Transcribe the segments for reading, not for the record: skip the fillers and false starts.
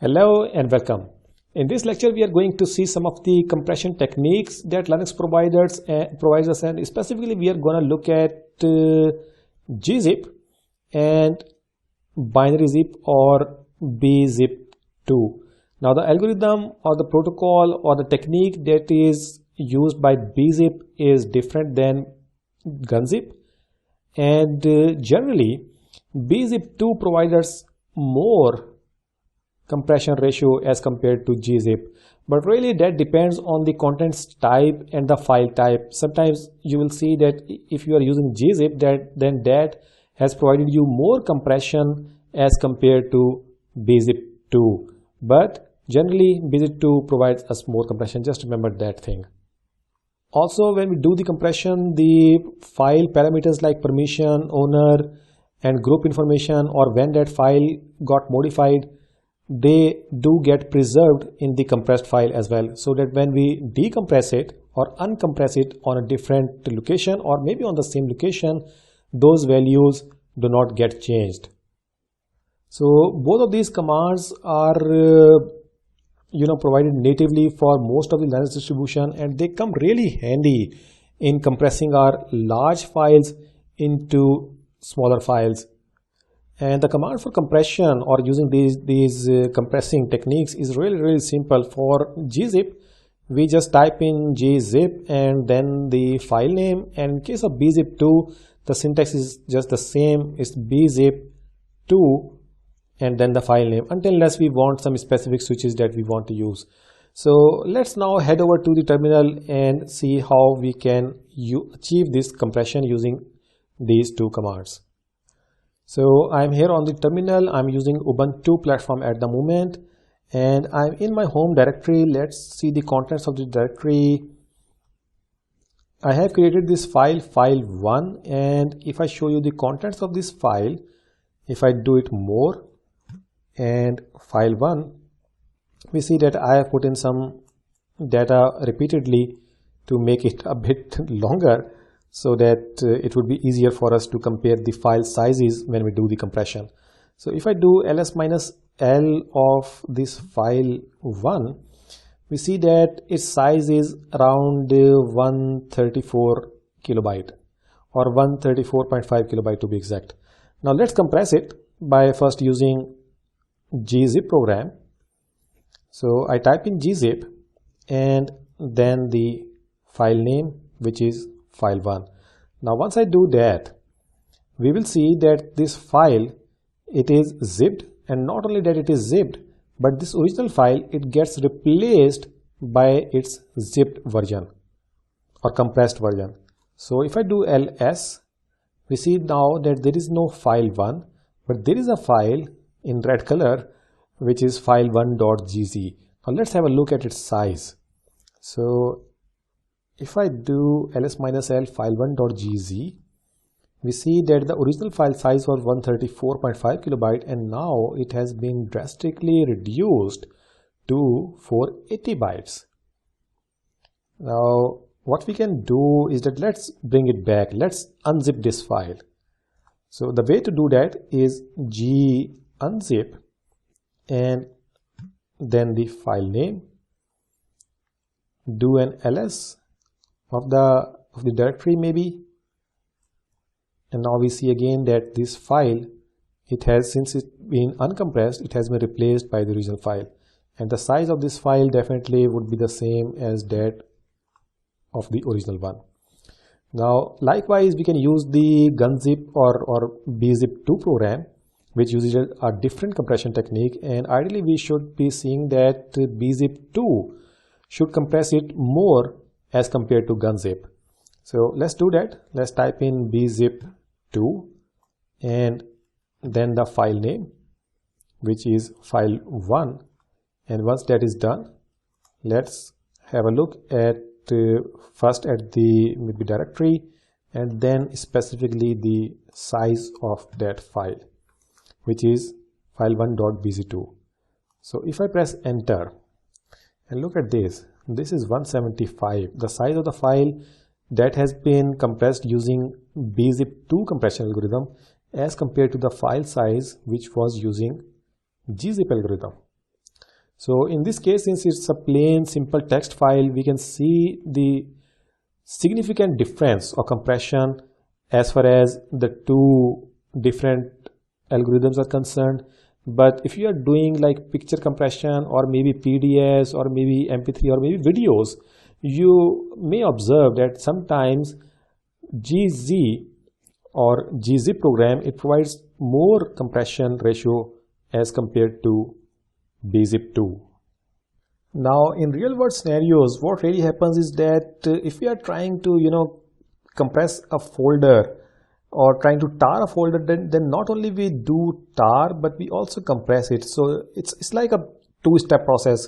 Hello and welcome. In this lecture, we are going to see some of the compression techniques that Linux provides us, and specifically we are going to look at gzip and binary zip or bzip2. Now, the algorithm or the protocol or the technique that is used by bzip is different than gunzip, and generally bzip2 provides us more compression ratio as compared to gzip, but really that depends on the contents type and the file type. Sometimes you will see that if you are using gzip, then that has provided you more compression as compared to bzip2, but generally bzip2 provides us more compression. Just remember that thing. Also, when we do the compression, the file parameters like permission, owner and group information, or when that file got modified, they do get preserved in the compressed file as well, so that when we decompress it or uncompress it on a different location or maybe on the same location, those values do not get changed. So both of these commands are provided natively for most of the Linux distribution, and they come really handy in compressing our large files into smaller files. And the command for compression or using these compressing techniques is really simple. For gzip, we just type in gzip and then the file name, and in case of bzip2, the syntax is just the same. It's bzip2 and then the file name, unless we want some specific switches that we want to use. So let's now head over to the terminal and see how we can achieve this compression using these two commands. So I'm here on the terminal. I'm using Ubuntu platform at the moment, and I'm in my home directory. Let's see the contents of the directory. I have created this file1, and if I show you the contents of this file, if I do it more and file1, we see that I have put in some data repeatedly to make it a bit longer, so that it would be easier for us to compare the file sizes when we do the compression. So if I do ls-l of this file1, we see that its size is around 134 kilobyte or 134.5 kilobyte to be exact. Now let's compress it by first using gzip program. So I type in gzip and then the file name, which is file1. Now once I do that, we will see that this file, it is zipped, and not only that it is zipped, but this original file, it gets replaced by its zipped version or compressed version. So if I do ls, we see now that there is no file1, but there is a file in red color which is file1.gz. Now let's have a look at its size. So if I do ls-l file1.gz, we see that the original file size was 134.5 kilobyte, and now it has been drastically reduced to 480 bytes. Now what we can do is that let's bring it back. Let's unzip this file. So the way to do that is unzip and then the file name, do an ls of the directory maybe, and now we see again that this file, it has, since it's been uncompressed, it has been replaced by the original file, and the size of this file definitely would be the same as that of the original one. Now likewise, we can use the gunzip or bzip2 program, which uses a different compression technique, and ideally we should be seeing that bzip2 should compress it more as compared to gunzip. So let's do that. Let's type in bzip2 and then the file name, which is file1, and once that is done, let's have a look at first at the maybe directory and then specifically the size of that file, which is file1.bz2. So if I press enter and look at this, this is 175, the size of the file that has been compressed using bzip2 compression algorithm, as compared to the file size which was using gzip algorithm. So in this case, since it's a plain simple text file, we can see the significant difference or compression as far as the two different algorithms are concerned. But if you are doing like picture compression or maybe PDS or maybe MP3 or maybe videos, you may observe that sometimes gz or gzip program, it provides more compression ratio as compared to bzip2. Now in real world scenarios, what really happens is that if we are trying to compress a folder or trying to tar a folder, then not only we do tar, but we also compress it. So it's like a two-step process.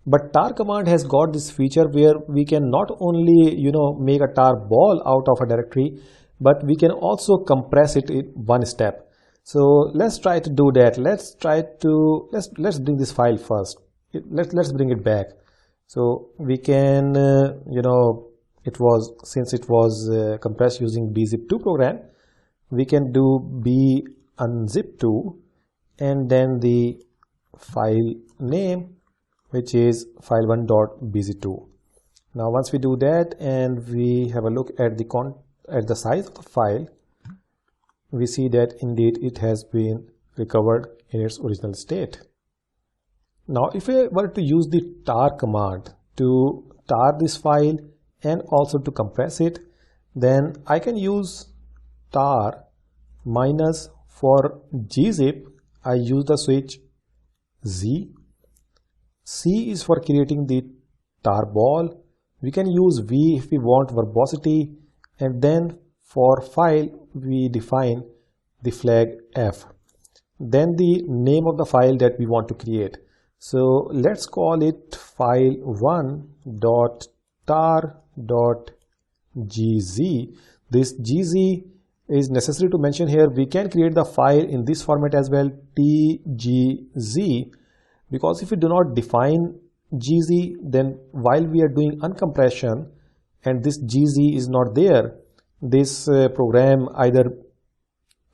But tar command has got this feature where we can not only make a tar ball out of a directory, but we can also compress it in one step. So let's try to do that. Let's bring this file first. Let's bring it back. So we can since it was compressed using bzip2 program, we can do bzip2 and then the file name, which is file1.bz2. Now once we do that and we have a look at the size of the file, we see that indeed it has been recovered in its original state. Now if I were to use the tar command to tar this file and also to compress it, then I can use tar minus for gzip. I use the switch Z. C is for creating the tar ball. We can use V if we want verbosity, and then for file we define the flag F, then the name of the file that we want to create. So let's call it file1.tar.gz. This gz is necessary to mention here. We can create the file in this format as well, tgz, because if we do not define gz, then while we are doing uncompression and this gz is not there, this program, either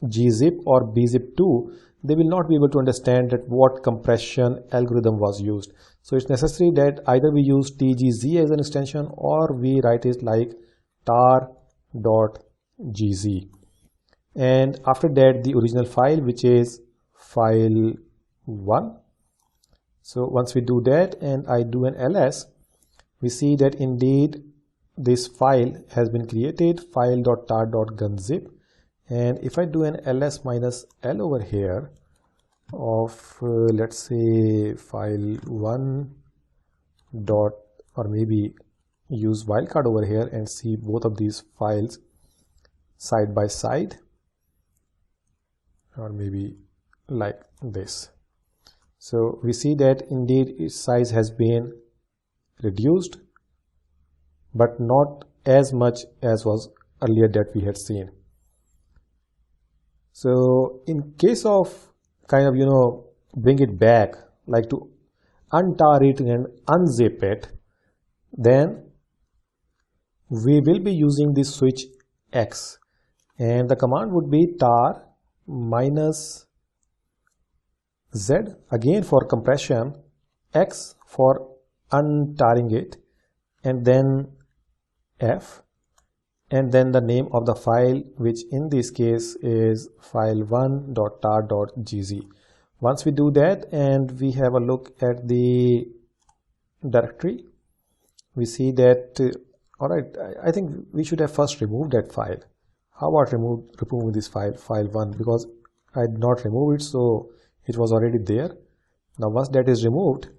gzip or bzip2, they will not be able to understand that what compression algorithm was used. So it's necessary that either we use tgz as an extension or we write it like tar.gz. And after that, the original file, which is file1. So once we do that and I do an ls, we see that indeed this file has been created, file.tar.gunzip. And if I do an ls minus l over here of let's say file1 dot, or maybe use wildcard over here and see both of these files side by side, or maybe like this. So we see that indeed its size has been reduced, but not as much as was earlier that we had seen. So in case of kind of bring it back, like to untar it and unzip it, then we will be using this switch X, and the command would be tar minus Z again for compression, X for untarring it, and then F, and then the name of the file, which in this case is file1.tar.gz. Once we do that and we have a look at the directory, we see that alright, I think we should have first removed that file. How about removing this file, file1, because I did not remove it, so it was already there. Now once that is removed,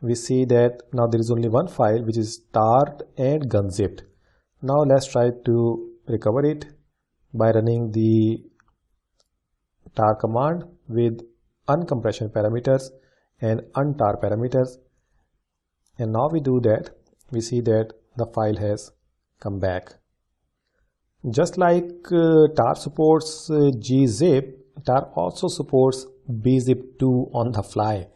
we see that now there is only one file, which is tar and gunzipped. Now let's try to recover it by running the tar command with uncompression parameters and untar parameters. And now we do that, we see that the file has come back. Just like tar supports gzip, tar also supports bzip2 on the fly.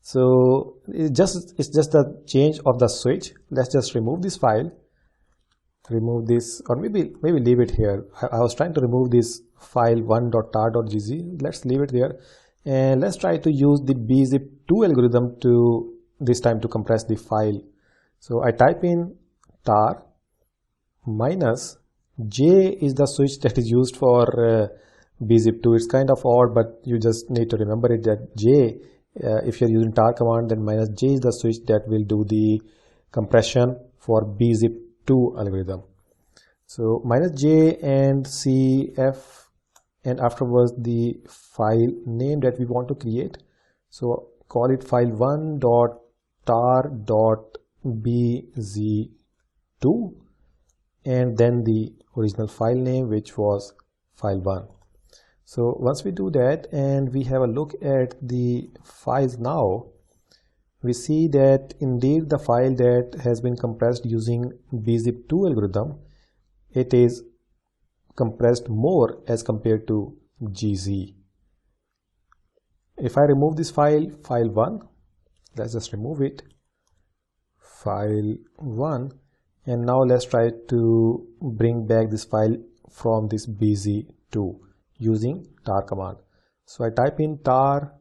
So it's just a change of the switch. Let's just remove this file, remove this, or maybe leave it here. I was trying to remove this file1.tar.gz. Let's leave it there, and let's try to use the bzip2 bzip2 algorithm to this time to compress the file. So I type in tar minus J is the switch that is used for bzip2. It's kind of odd, but you just need to remember it that J, if you're using tar command, then minus J is the switch that will do the compression for bzip2 algorithm. So minus J and CF, and afterwards the file name that we want to create. So call it file1.tar.bz2 and then the original file name, which was file1. So once we do that and we have a look at the files now, we see that indeed the file that has been compressed using bzip2 algorithm, it is compressed more as compared to gz. If I remove this file, file1, let's just remove it, file1, and now let's try to bring back this file from this bz2 using tar command. So I type in tar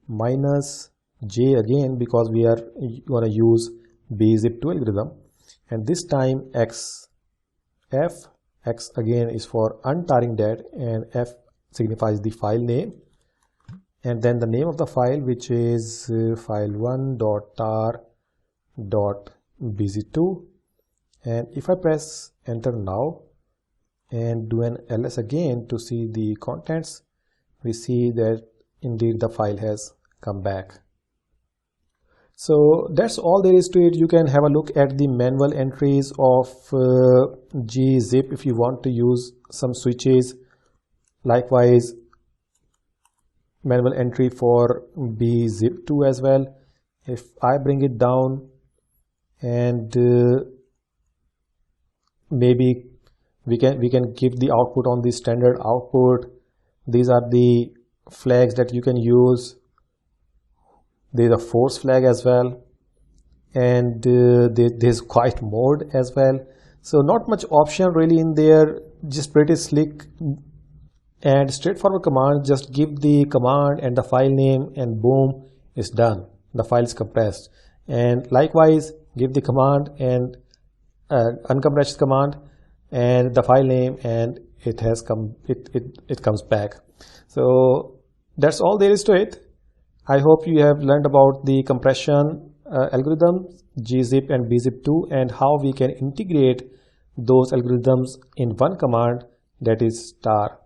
minus J again because we are going to use bzip2 algorithm, and this time X again is for untarring that, and F signifies the file name, and then the name of the file, which is file1.tar.bz2. and if I press enter now and do an ls again to see the contents, we see that indeed the file has come back. So that's all there is to it. You can have a look at the manual entries of gzip if you want to use some switches. Likewise, manual entry for bzip2 as well. If I bring it down and maybe we can give the output on the standard output. These are the flags that you can use. There's a force flag as well, and there's quiet mode as well. So not much option really in there, just pretty slick and straightforward command. Just give the command and the file name and boom, it's done. The file is compressed. And likewise, give the command and uncompress command and the file name, and it has come. It comes back. So that's all there is to it. I hope you have learned about the compression algorithm, gzip and bzip2, and how we can integrate those algorithms in one command, that is tar.